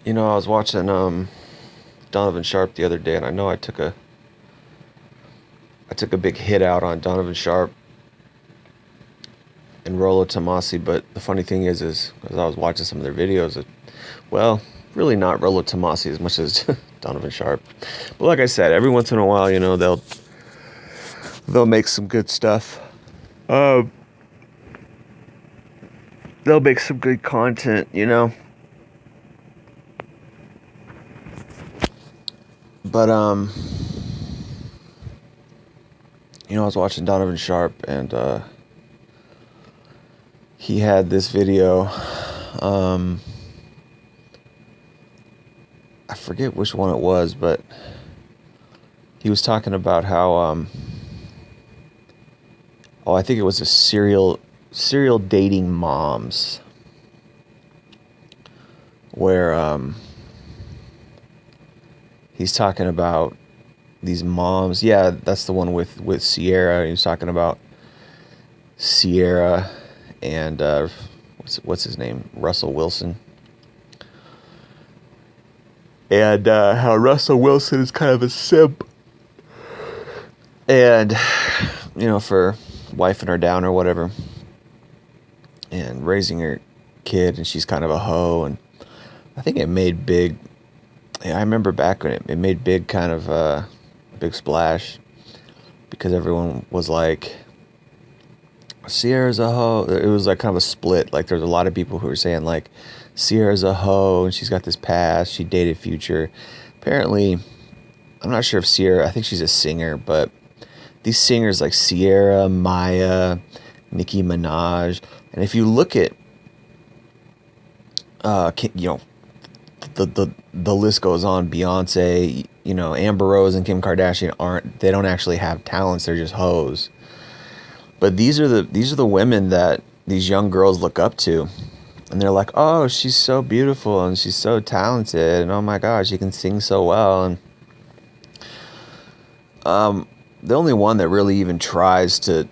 I was watching Donovan Sharp the other day, and I know I took a big hit out on Donovan Sharp and Rollo Tomasi, but the funny thing is as I was watching some of their videos, well, really not Rollo Tomasi as much as Donovan Sharp. But like I said, every once in a while, they'll make some good stuff. Um, they'll make some good content. But I was watching Donovan Sharp, and he had this video. Um, I forget which one it was, but he was talking about how I think it was a serial dating moms, where he's talking about these moms. Yeah, that's the one with Sierra. He was talking about Sierra and what's his name, Russell Wilson, and how Russell Wilson is kind of a simp, and for wifing her down or whatever, and raising her kid, and she's kind of a hoe. And I think it made big. Yeah, I remember back when it made big, kind of big splash, because everyone was like, Sierra's a hoe. It was like kind of a split. Like there's a lot of people who were saying like, Sierra's a hoe and she's got this past. She dated Future. Apparently, I'm not sure if Sierra. I think she's a singer, but these singers like Sierra, Maya, Nicki Minaj, and if you look at, the list goes on. Beyonce, Amber Rose and Kim Kardashian they don't actually have talents. They're just hoes. But these are the women that these young girls look up to, and they're like, oh, she's so beautiful and she's so talented, and oh my gosh, she can sing so well. And the only one that really even tries to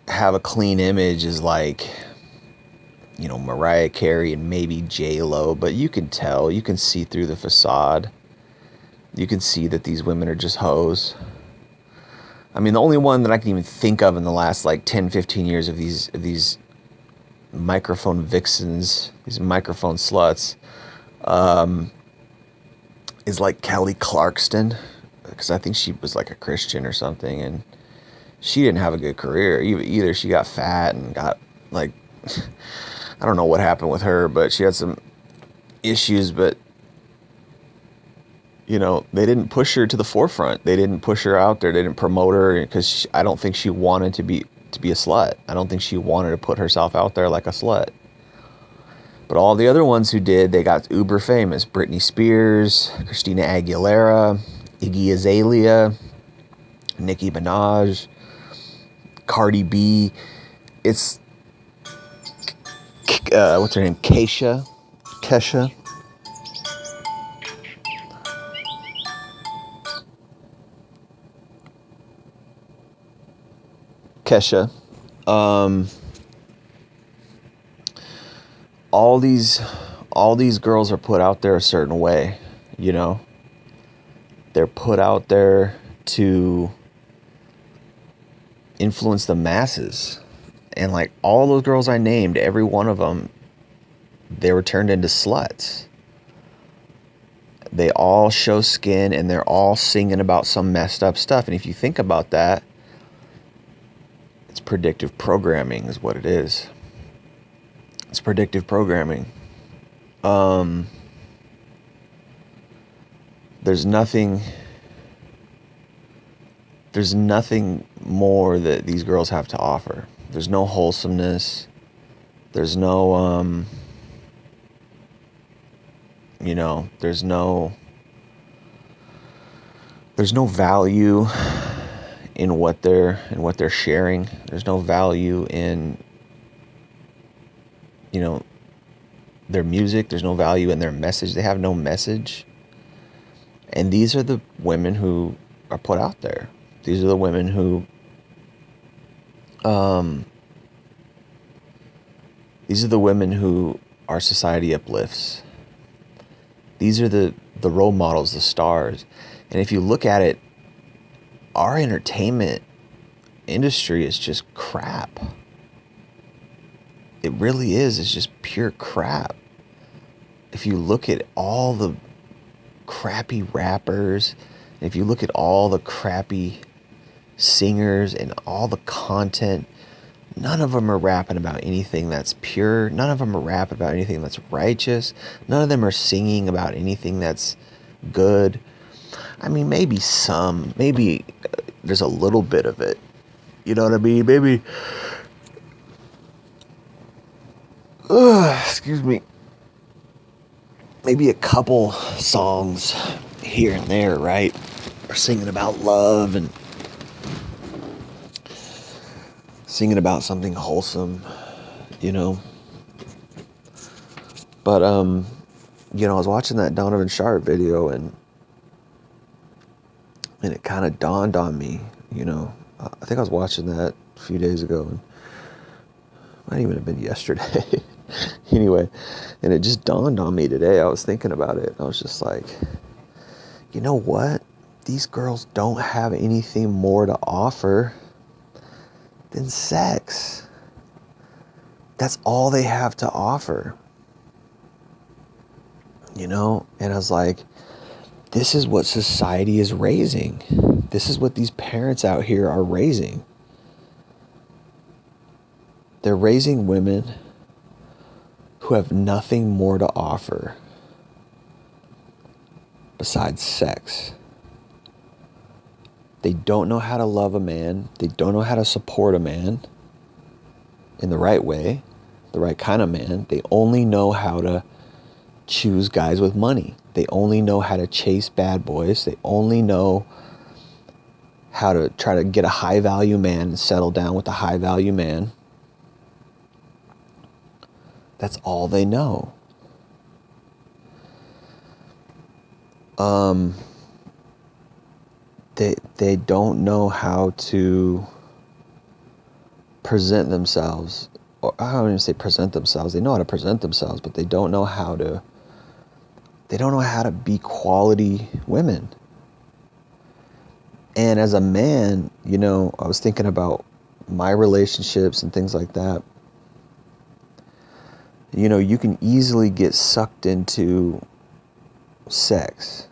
have a clean image is like, Mariah Carey and maybe J Lo, but you can tell, you can see through the facade. You can see that these women are just hoes. I mean, the only one that I can even think of in the last like 10, 15 years of these microphone vixens, these microphone sluts, is like Kelly Clarkson, because I think she was like a Christian or something, and she didn't have a good career either. She got fat and got like, I don't know what happened with her, but she had some issues. But they didn't push her to the forefront. They didn't push her out there. They didn't promote her, because I don't think she wanted to be a slut. I don't think she wanted to put herself out there like a slut. But all the other ones who did, they got uber famous. Britney Spears, Christina Aguilera, Iggy Azalea, Nicki Minaj, Cardi B. It's what's her name? Kesha. Kesha. Um, all these girls are put out there a certain way, you know. They're put out there to influence the masses. And like all those girls I named, every one of them, they were turned into sluts. They all show skin, and they're all singing about some messed up stuff. And if you think about that, it's predictive programming is what it is. It's predictive programming. There's nothing more that these girls have to offer. There's no wholesomeness. There's no there's no value in what they're sharing. There's no value in their music. There's no value in their message. They have no message. And these are the women who are put out there. These are the women who our society uplifts. These are the role models, the stars. And if you look at it, our entertainment industry is just crap. It really is. It's just pure crap. If you look at all the crappy rappers, if you look at all the crappy singers and all the content, none of them are rapping about anything that's pure. None of them are rapping about anything that's righteous. None of them are singing about anything that's good. I mean, maybe there's a little bit of it. You know what I mean? Maybe, excuse me, maybe a couple songs here and there, right? Are singing about love and singing about something wholesome, you know. But, you know, I was watching that Donovan Sharp video and it kind of dawned on me, you know. I think I was watching that a few days ago, and it might even have been yesterday. Anyway, and it just dawned on me today. I was thinking about it. I was just like, you know what? These girls don't have anything more to offer than sex. That's all they have to offer. You know? And I was like, this is what society is raising. This is what these parents out here are raising. They're raising women who have nothing more to offer besides sex. They don't know how to love a man. They don't know how to support a man in the right way, the right kind of man. They only know how to choose guys with money. They only know how to chase bad boys. They only know how to try to get a high value man and settle down with a high value man. That's all they know. They don't know how to present themselves. Or I don't even say present themselves. They know how to present themselves, but they don't know how to be quality women. And as a man, you know, I was thinking about my relationships and things like that. You know, you can easily get sucked into sex.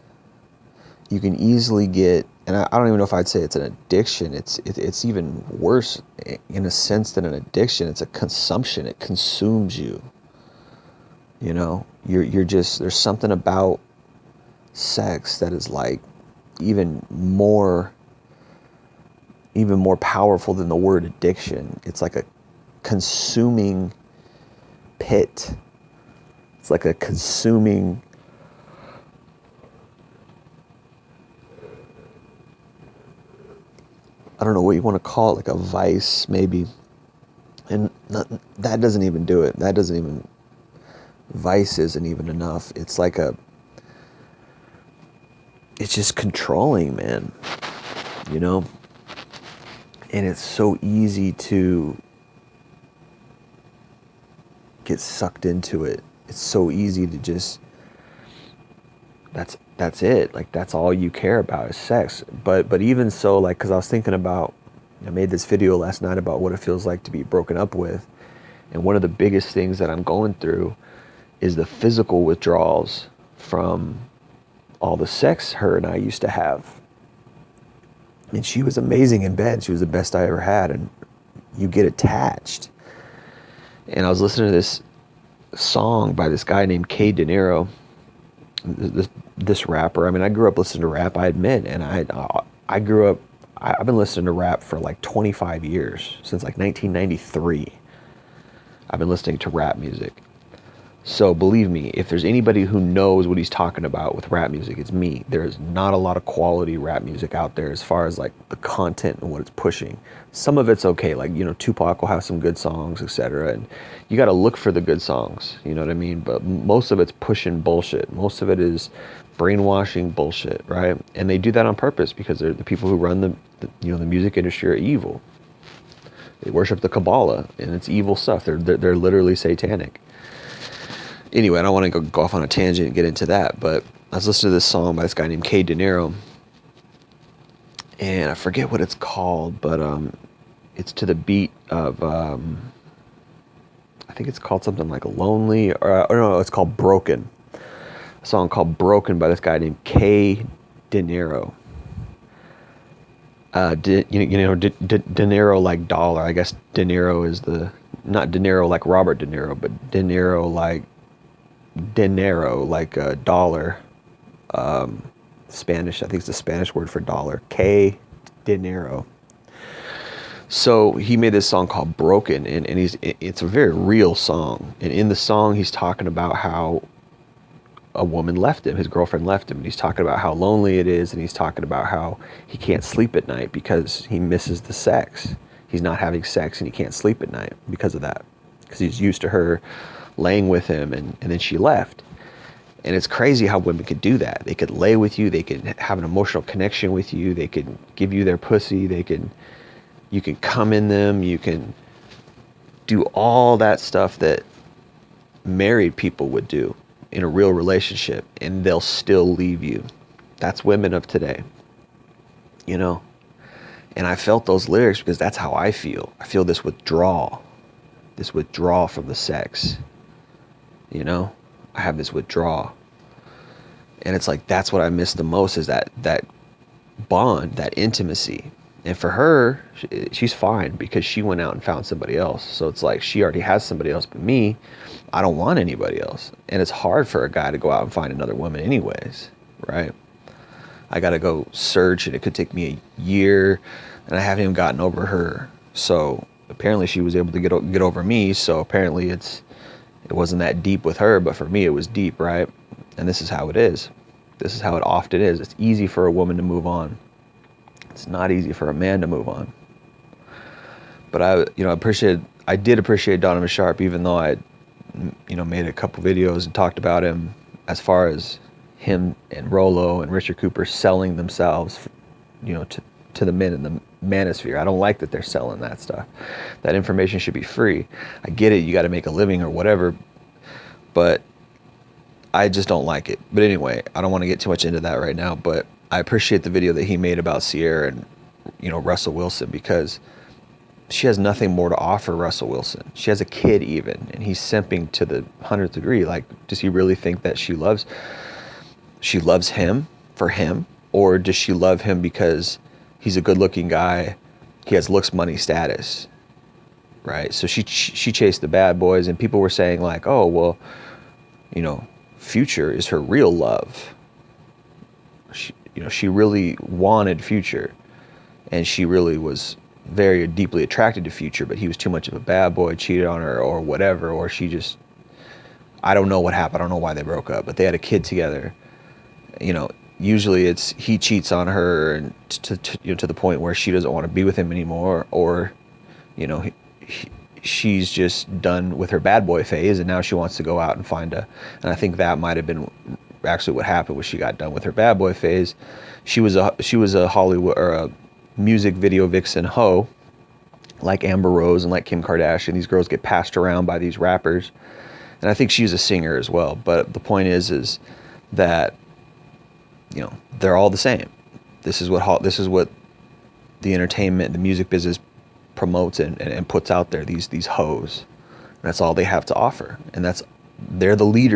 You can easily get, and I don't even know if I'd say it's an addiction. It's even worse in a sense than an addiction. It's a consumption. It consumes you. You know, you're just, there's something about sex that is like even more powerful than the word addiction. It's like a consuming pit. It's like a consuming, I don't know what you want to call it, like a vice maybe. And that doesn't even do it. Vice isn't even enough. It's like it's just controlling, man. You know? And it's so easy to get sucked into it. It's so easy to just, that's it. Like, that's all you care about is sex. But even so, like, because I was thinking about, I made this video last night about what it feels like to be broken up with. And one of the biggest things that I'm going through is the physical withdrawals from all the sex her and I used to have. And she was amazing in bed. She was the best I ever had. And you get attached. And I was listening to this song by this guy named Cade De Niro, this rapper. I mean, I grew up listening to rap, I admit. And I grew up, I've been listening to rap for like 25 years, since like 1993. I've been listening to rap music. So believe me, if there's anybody who knows what he's talking about with rap music, it's me. There's not a lot of quality rap music out there as far as like the content and what it's pushing. Some of it's okay, like, you know, Tupac will have some good songs, etc. And you got to look for the good songs, you know what I mean? But most of it's pushing bullshit. Most of it is brainwashing bullshit, right? And they do that on purpose because they're the people who run the music industry are evil. They worship the Kabbalah, and it's evil stuff. They're literally satanic. Anyway, I don't want to go off on a tangent and get into that, but I was listening to this song by this guy named K. De Niro, and I forget what it's called, but it's to the beat of I think it's called something like Lonely, or no, it's called Broken. A song called Broken by this guy named K. De Niro. De Niro like dollar. I guess De Niro is not De Niro like Robert De Niro, but De Niro like dinero, like a dollar. Spanish, I think it's the Spanish word for dollar. K. De Niro. So he made this song called Broken, and it's a very real song. And in the song, he's talking about how a woman left him, his girlfriend left him, and he's talking about how lonely it is, and he's talking about how he can't sleep at night because he misses the sex. He's not having sex and he can't sleep at night because of that, because he's used to her laying with him, and then she left. And it's crazy how women could do that. They could lay with you, they could have an emotional connection with you, they could give you their pussy, you can come in them, you can do all that stuff that married people would do in a real relationship, and they'll still leave you. That's women of today, you know? And I felt those lyrics because that's how I feel. I feel this withdrawal from the sex, you know? I have this withdrawal. And it's like, that's what I miss the most, is that bond, that intimacy. And for her, she's fine because she went out and found somebody else. So it's like she already has somebody else, but me, I don't want anybody else. And it's hard for a guy to go out and find another woman anyways, right? I got to go search, and it could take me a year, and I haven't even gotten over her. So apparently she was able to get over me. So apparently it wasn't that deep with her, but for me it was deep, right? And this is how it is. This is how it often is. It's easy for a woman to move on. It's not easy for a man to move on. But I did appreciate Donovan Sharp, even though I, made a couple videos and talked about him as far as him and Rolo and Richard Cooper selling themselves, to the men in the manosphere. I don't like that they're selling that stuff. That information should be free. I get it. You got to make a living or whatever, but I just don't like it. But anyway, I don't want to get too much into that right now, but I appreciate the video that he made about Ciara and, Russell Wilson, because she has nothing more to offer Russell Wilson. She has a kid even, and he's simping to the 100th degree. Like, does he really think that she loves him for him? Or does she love him because he's a good looking guy, he has looks, money, status, right? So she chased the bad boys, and people were saying like, oh, well, Future is her real love. She really wanted Future, and she really was very deeply attracted to Future, but he was too much of a bad boy, cheated on her or whatever, or I don't know what happened. I don't know why they broke up, but they had a kid together. Usually it's he cheats on her, and to the point where she doesn't want to be with him anymore, or she's just done with her bad boy phase, and now she wants to go out and find and I think that might have been actually what happened, was she got done with her bad boy phase. She was a Hollywood or a music video vixen hoe, like Amber Rose and like Kim Kardashian. These girls get passed around by these rappers, and I think she's a singer as well. But the point is that they're all the same. This is what the entertainment, the music business promotes and puts out there. These hoes. That's all they have to offer, and they're the leaders of